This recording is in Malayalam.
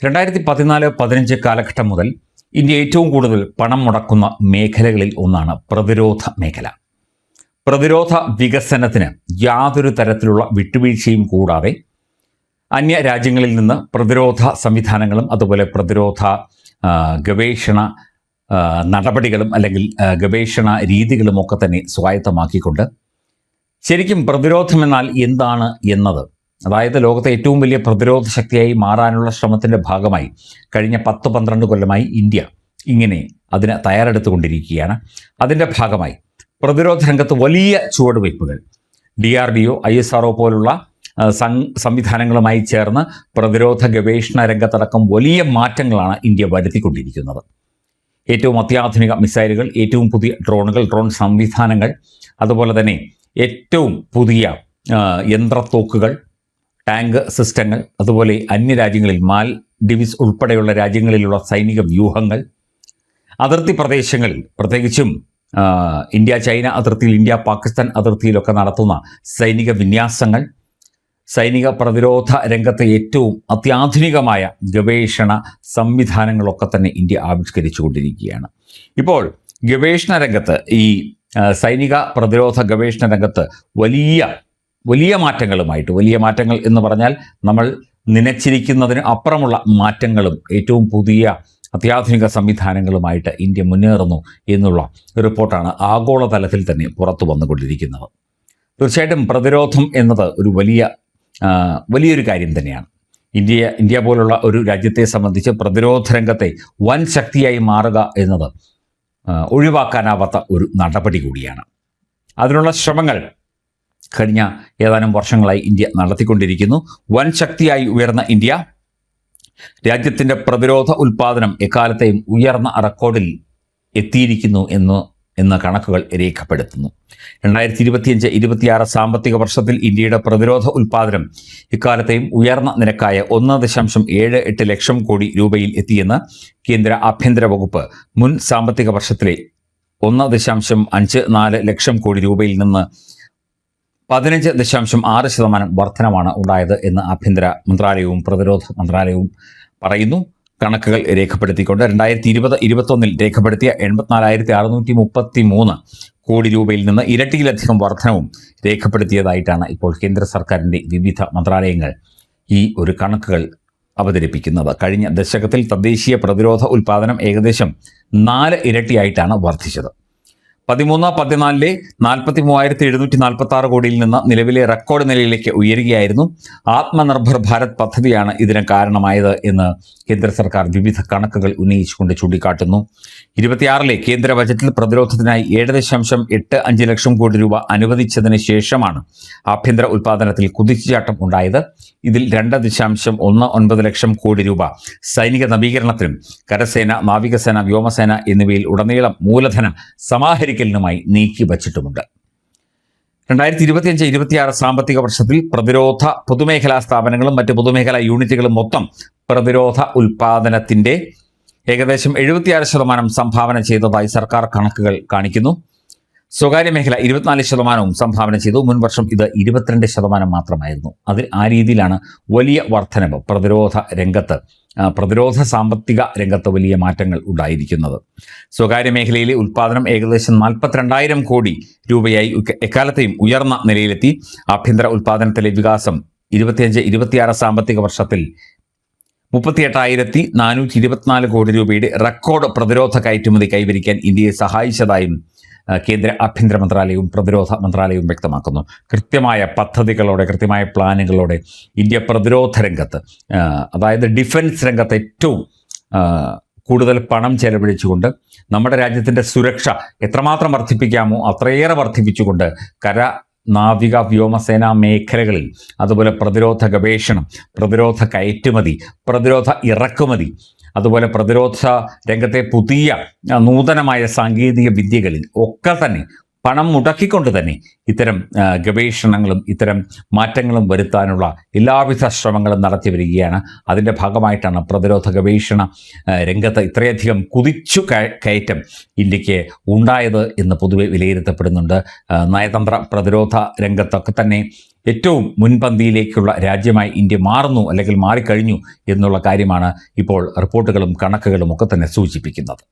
2014-15 കാലഘട്ടം മുതൽ ഇന്ത്യ ഏറ്റവും കൂടുതൽ പണം മുടക്കുന്ന മേഖലകളിൽ ഒന്നാണ് പ്രതിരോധ മേഖല. പ്രതിരോധ വികസനത്തിന് യാതൊരു തരത്തിലുള്ള വിട്ടുവീഴ്ചയും കൂടാതെ അന്യ രാജ്യങ്ങളിൽ നിന്ന് പ്രതിരോധ സംവിധാനങ്ങളും അതുപോലെ പ്രതിരോധ ഗവേഷണ നടപടികളും അല്ലെങ്കിൽ ഗവേഷണ രീതികളും ഒക്കെ തന്നെ സ്വായത്തമാക്കിക്കൊണ്ട് ശരിക്കും പ്രതിരോധം എന്നാൽ എന്താണ് എന്നത്, അതായത് ലോകത്തെ ഏറ്റവും വലിയ പ്രതിരോധ ശക്തിയായി മാറാനുള്ള ശ്രമത്തിൻ്റെ ഭാഗമായി കഴിഞ്ഞ 10-12 കൊല്ലമായി ഇന്ത്യ ഇങ്ങനെ അതിന് തയ്യാറെടുത്തുകൊണ്ടിരിക്കുകയാണ്. അതിൻ്റെ ഭാഗമായി പ്രതിരോധ രംഗത്ത് വലിയ ചുവടുവയ്പ്പുകൾ DRDO, ISRO പോലുള്ള സംവിധാനങ്ങളുമായി ചേർന്ന് പ്രതിരോധ ഗവേഷണ രംഗത്തടക്കം വലിയ മാറ്റങ്ങളാണ് ഇന്ത്യ വരുത്തിക്കൊണ്ടിരിക്കുന്നത്. ഏറ്റവും അത്യാധുനിക മിസൈലുകൾ, ഏറ്റവും പുതിയ ഡ്രോൺ സംവിധാനങ്ങൾ, അതുപോലെ തന്നെ ഏറ്റവും പുതിയ യന്ത്രത്തോക്കുകൾ, ടാങ്ക് സിസ്റ്റങ്ങൾ, അതുപോലെ അന്യരാജ്യങ്ങളിൽ മാൽഡിവ്സ് ഉൾപ്പെടെയുള്ള രാജ്യങ്ങളിലുള്ള സൈനിക വ്യൂഹങ്ങൾ, അതിർത്തി പ്രദേശങ്ങളിൽ പ്രത്യേകിച്ചും ഇന്ത്യ ചൈന അതിർത്തിയിൽ, ഇന്ത്യ പാകിസ്ഥാൻ അതിർത്തിയിലൊക്കെ നടത്തുന്ന സൈനിക വിന്യാസങ്ങൾ, സൈനിക പ്രതിരോധ രംഗത്തെ ഏറ്റവും അത്യാധുനികമായ ഗവേഷണ സംവിധാനങ്ങളൊക്കെ തന്നെ ഇന്ത്യ ആവിഷ്കരിച്ചു കൊണ്ടിരിക്കുകയാണ്. ഇപ്പോൾ ഗവേഷണ രംഗത്ത്, ഈ സൈനിക പ്രതിരോധ ഗവേഷണ രംഗത്ത് വലിയ മാറ്റങ്ങളുമായിട്ട്, വലിയ മാറ്റങ്ങൾ എന്ന് പറഞ്ഞാൽ നമ്മൾ നനച്ചിരിക്കുന്നതിന് അപ്പുറമുള്ള മാറ്റങ്ങളും ഏറ്റവും പുതിയ അത്യാധുനിക സംവിധാനങ്ങളുമായിട്ട് ഇന്ത്യ മുന്നേറുന്നു എന്നുള്ള റിപ്പോർട്ടാണ് ആഗോളതലത്തിൽ തന്നെ പുറത്തു വന്നുകൊണ്ടിരിക്കുന്നത്. തീർച്ചയായിട്ടും പ്രതിരോധം എന്നത് ഒരു വലിയൊരു കാര്യം തന്നെയാണ്. ഇന്ത്യ പോലുള്ള ഒരു രാജ്യത്തെ സംബന്ധിച്ച് പ്രതിരോധ രംഗത്തെ വൻ ശക്തിയായി മാറുക എന്നത് ഒഴിവാക്കാനാവാത്ത ഒരു നടപടി കൂടിയാണ്. അതിനുള്ള ശ്രമങ്ങൾ കഴിഞ്ഞ ഏതാനും വർഷങ്ങളായി ഇന്ത്യ നടത്തിക്കൊണ്ടിരിക്കുന്നു. വൻ ശക്തിയായി ഉയർന്ന ഇന്ത്യ രാജ്യത്തിൻ്റെ പ്രതിരോധ ഉൽപ്പാദനം എക്കാലത്തെയും ഉയർന്ന റെക്കോർഡിൽ എത്തിയിരിക്കുന്നു എന്ന കണക്കുകൾ രേഖപ്പെടുത്തുന്നു. 2025-26 സാമ്പത്തിക വർഷത്തിൽ ഇന്ത്യയുടെ പ്രതിരോധ ഉൽപ്പാദനം ഇക്കാലത്തെയും ഉയർന്ന നിരക്കായ 1.78 ലക്ഷം കോടി രൂപയിൽ എത്തിയെന്ന് കേന്ദ്ര ആഭ്യന്തര വകുപ്പ് മുൻ സാമ്പത്തിക വർഷത്തിലെ 1.54 ലക്ഷം കോടി രൂപയിൽ നിന്ന് 15.6% വർധനമാണ് ഉണ്ടായത് എന്ന് ആഭ്യന്തര മന്ത്രാലയവും പ്രതിരോധ മന്ത്രാലയവും പറയുന്നു. കണക്കുകൾ രേഖപ്പെടുത്തിക്കൊണ്ട് 2020-21 രേഖപ്പെടുത്തിയ 84,633 കോടി രൂപയിൽ നിന്ന് ഇരട്ടിയിലധികം വർധനവും രേഖപ്പെടുത്തിയതായിട്ടാണ് ഇപ്പോൾ കേന്ദ്ര സർക്കാരിൻ്റെ വിവിധ മന്ത്രാലയങ്ങൾ ഈ ഒരു കണക്കുകൾ അവതരിപ്പിക്കുന്നത്. കഴിഞ്ഞ ദശകത്തിൽ തദ്ദേശീയ പ്രതിരോധ ഉൽപ്പാദനം ഏകദേശം 4 ഇരട്ടിയായിട്ടാണ് വർദ്ധിച്ചത്. 13-14 43,746 കോടിയിൽ നിന്ന് നിലവിലെ റെക്കോർഡ് നിലയിലേക്ക് ഉയരുകയായിരുന്നു. ആത്മനിർഭർ ഭാരത് പദ്ധതിയാണ് ഇതിന് കാരണമായത് എന്ന് കേന്ദ്ര സർക്കാർ വിവിധ കണക്കുകൾ ഉന്നയിച്ചുകൊണ്ട് ചൂണ്ടിക്കാട്ടുന്നു. 26 കേന്ദ്ര ബജറ്റിൽ പ്രതിരോധത്തിനായി 7.85 ലക്ഷം കോടി രൂപ അനുവദിച്ചതിന് ശേഷമാണ് ആഭ്യന്തര ഉൽപ്പാദനത്തിൽ കുതിച്ചുചാട്ടം ഉണ്ടായത്. ഇതിൽ 2.19 ലക്ഷം കോടി രൂപ സൈനിക നവീകരണത്തിനും കരസേന, നാവികസേന, വ്യോമസേന എന്നിവയിൽ ഉടനീളം മൂലധന സമാഹരിക്കലിനുമായി നീക്കി വച്ചിട്ടുമുണ്ട്. 2025-26 സാമ്പത്തിക വർഷത്തിൽ പ്രതിരോധ പൊതുമേഖലാ സ്ഥാപനങ്ങളും മറ്റ് പൊതുമേഖലാ യൂണിറ്റുകളും മൊത്തം പ്രതിരോധ ഉൽപ്പാദനത്തിൻ്റെ ഏകദേശം 76% സംഭാവന ചെയ്തതായി സർക്കാർ കണക്കുകൾ കാണിക്കുന്നു. സ്വകാര്യ മേഖല 24% സംഭാവന ചെയ്തു. മുൻ വർഷം ഇത് 22% മാത്രമായിരുന്നു. ആ രീതിയിലാണ് വലിയ വർധനവ് പ്രതിരോധ സാമ്പത്തിക രംഗത്ത് വലിയ മാറ്റങ്ങൾ ഉണ്ടായിരിക്കുന്നത്. സ്വകാര്യ മേഖലയിലെ ഉൽപ്പാദനം ഏകദേശം 42,000 കോടി രൂപയായി എക്കാലത്തെയും ഉയർന്ന നിലയിലെത്തി. ആഭ്യന്തര ഉൽപ്പാദനത്തിലെ വികാസം 25-26 സാമ്പത്തിക വർഷത്തിൽ 38,424 കോടി രൂപയുടെ റെക്കോർഡ് പ്രതിരോധ കയറ്റുമതി കൈവരിക്കാൻ ഇന്ത്യയെ സഹായിച്ചതായും കേന്ദ്ര ആഭ്യന്തര മന്ത്രാലയവും പ്രതിരോധ മന്ത്രാലയവും വ്യക്തമാക്കുന്നു. കൃത്യമായ പദ്ധതികളോടെ, കൃത്യമായ പ്ലാനുകളോടെ ഇന്ത്യ പ്രതിരോധ രംഗത്ത്, അതായത് ഡിഫൻസ് രംഗത്ത് ഏറ്റവും കൂടുതൽ പണം ചെലവഴിച്ചുകൊണ്ട് നമ്മുടെ രാജ്യത്തിൻ്റെ സുരക്ഷ എത്രമാത്രം വർദ്ധിപ്പിക്കാമോ അത്രയേറെ വർദ്ധിപ്പിച്ചുകൊണ്ട് കര, നാവിക, വ്യോമസേന മേഖലകളിൽ, അതുപോലെ പ്രതിരോധ ഗവേഷണം, പ്രതിരോധ കയറ്റുമതി, പ്രതിരോധ ഇറക്കുമതി, അതുപോലെ പ്രതിരോധ രംഗത്തെ പുതിയ നൂതനമായ സാങ്കേതിക വിദ്യകളിൽ ഒക്കെ തന്നെ പണം മുടക്കിക്കൊണ്ട് തന്നെ ഇത്തരം ഗവേഷണങ്ങളും ഇത്തരം മാറ്റങ്ങളും വരുത്താനുള്ള എല്ലാവിധ ശ്രമങ്ങളും നടത്തി വരികയാണ്. അതിൻ്റെ ഭാഗമായിട്ടാണ് പ്രതിരോധ ഗവേഷണ രംഗത്ത് ഇത്രയധികം കുതിച്ചു കയറ്റം ഇന്ത്യക്ക് ഉണ്ടായത് എന്ന് പൊതുവെ വിലയിരുത്തപ്പെടുന്നുണ്ട്. നയതന്ത്ര പ്രതിരോധ രംഗത്തൊക്കെ തന്നെ ഏറ്റവും മുൻപന്തിയിലേക്കുള്ള രാജ്യമായി ഇന്ത്യ മാറുന്നു അല്ലെങ്കിൽ മാറിക്കഴിഞ്ഞു എന്നുള്ള കാര്യമാണ് ഇപ്പോൾ റിപ്പോർട്ടുകളും കണക്കുകളും ഒക്കെ തന്നെ സൂചിപ്പിക്കുന്നത്.